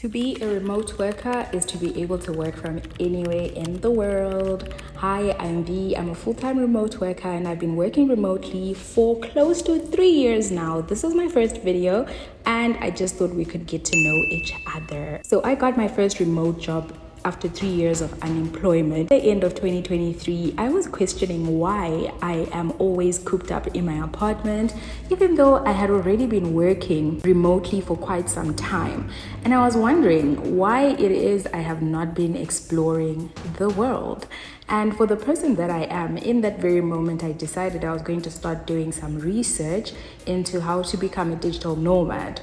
To be a remote worker is to be able to work from anywhere in the world. Hi, I'm V. I'm a full-time remote worker and I've been working remotely for close to 3 years now. This is my first video and I just thought we could get to know each other. So I got my first remote job after 3 years of unemployment. At the end of 2023, I was questioning why I am always cooped up in my apartment, even though I had already been working remotely for quite some time. And I was wondering why it is I have not been exploring the world. And for the person that I am, in that very moment, I decided I was going to start doing some research into how to become a digital nomad.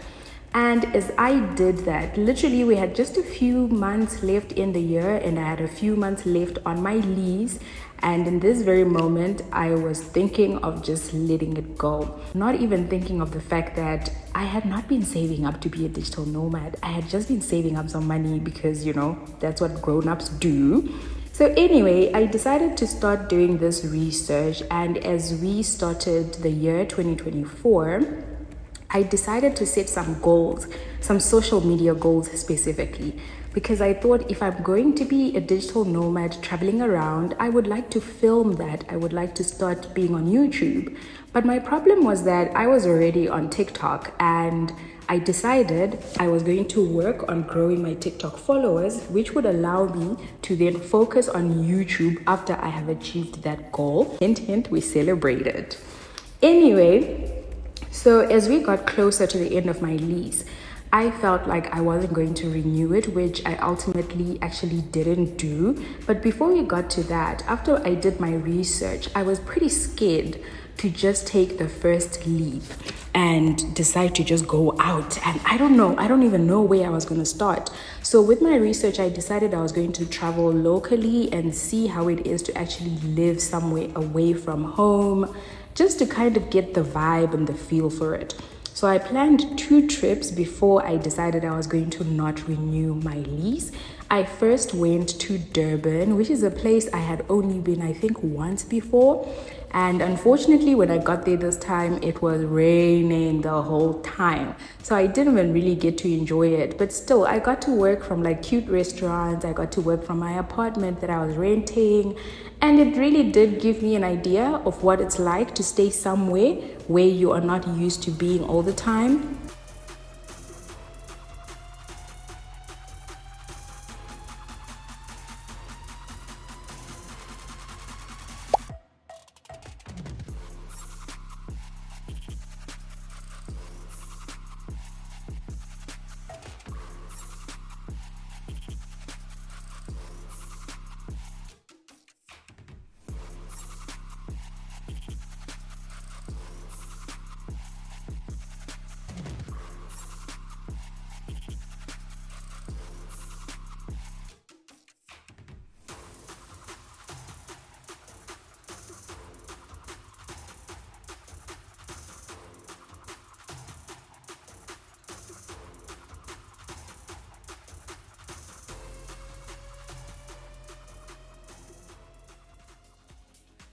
And as I did that, literally we had just a few months left in the year and I had a few months left on my lease. And in this very moment, I was thinking of just letting it go. Not even thinking of the fact that I had not been saving up to be a digital nomad. I had just been saving up some money because, that's what grown-ups do. So anyway, I decided to start doing this research. And as we started the year 2024, I decided to set some goals, some social media goals specifically, because I thought if I'm going to be a digital nomad traveling around, I would like to film that. I would like to start being on YouTube. But my problem was that I was already on TikTok and I decided I was going to work on growing my TikTok followers, which would allow me to then focus on YouTube after I have achieved that goal. Hint, hint, we celebrated. Anyway, so as we got closer to the end of my lease, I felt like I wasn't going to renew it, which I ultimately actually didn't do. But before we got to that, after I did my research, I was pretty scared to just take the first leap and decide to just go out. And I don't even know where I was going to start. So with my research, I decided I was going to travel locally and see how it is to actually live somewhere away from home, just to kind of get the vibe and the feel for it. So I planned 2 trips before I decided I was going to not renew my lease. I first went to Durban, which is a place I had only been, I think, once before. And unfortunately, when I got there this time, it was raining the whole time. So I didn't even really get to enjoy it. But still, I got to work from cute restaurants. I got to work from my apartment that I was renting. And it really did give me an idea of what it's like to stay somewhere where you are not used to being all the time.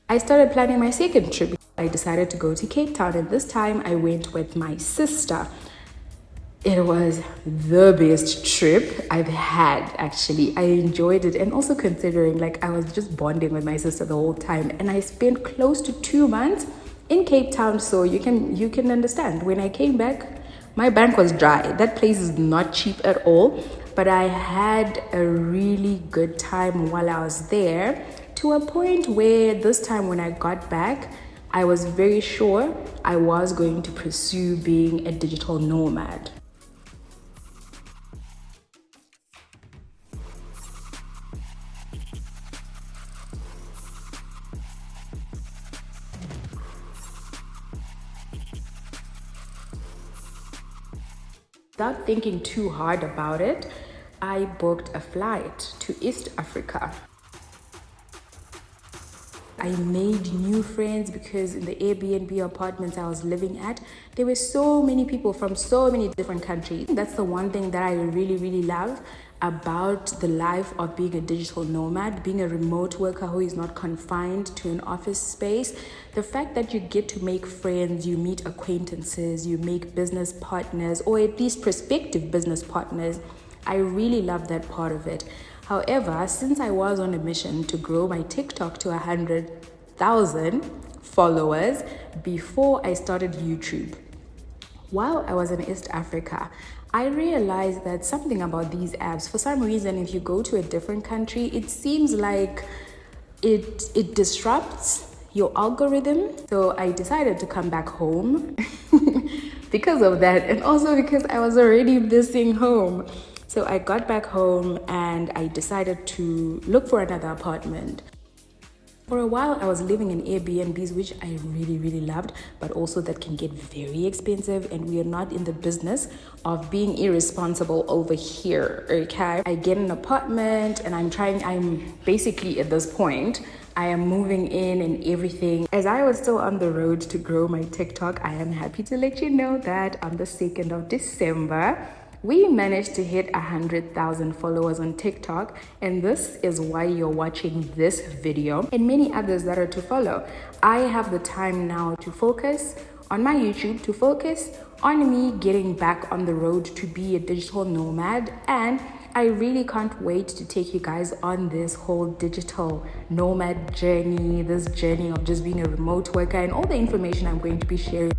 I started planning my second trip. I decided to go to Cape Town, and this time I went with my sister. It was the best trip I've had, actually. I enjoyed it, and also considering I was just bonding with my sister the whole time, and I spent close to 2 months in Cape Town, so you can understand. When I came back, my bank was dry. That place is not cheap at all, but I had a really good time while I was there, to a point where this time when I got back, I was very sure I was going to pursue being a digital nomad. Without thinking too hard about it, I booked a flight to East Africa. I made new friends because in the Airbnb apartments I was living at, there were so many people from so many different countries. That's the one thing that I really, really love about the life of being a digital nomad, being a remote worker who is not confined to an office space. The fact that you get to make friends, you meet acquaintances, you make business partners, or at least prospective business partners. I really love that part of it. However, since I was on a mission to grow my TikTok to 100,000 followers before I started YouTube, while I was in East Africa, I realized that something about these apps, for some reason, if you go to a different country, it seems like it disrupts your algorithm. So I decided to come back home because of that, and also because I was already missing home. So I got back home and I decided to look for another apartment. For a while, I was living in Airbnbs, which I really, really loved, but also that can get very expensive, and we are not in the business of being irresponsible over here, okay? I get an apartment and I'm basically at this point, I am moving in and everything. As I was still on the road to grow my TikTok, I am happy to let you know that on the 2nd of December, we managed to hit 100,000 followers on TikTok, and this is why you're watching this video and many others that are to follow. I have the time now to focus on my YouTube, to focus on me getting back on the road to be a digital nomad, and I really can't wait to take you guys on this whole digital nomad journey, this journey of just being a remote worker and all the information I'm going to be sharing.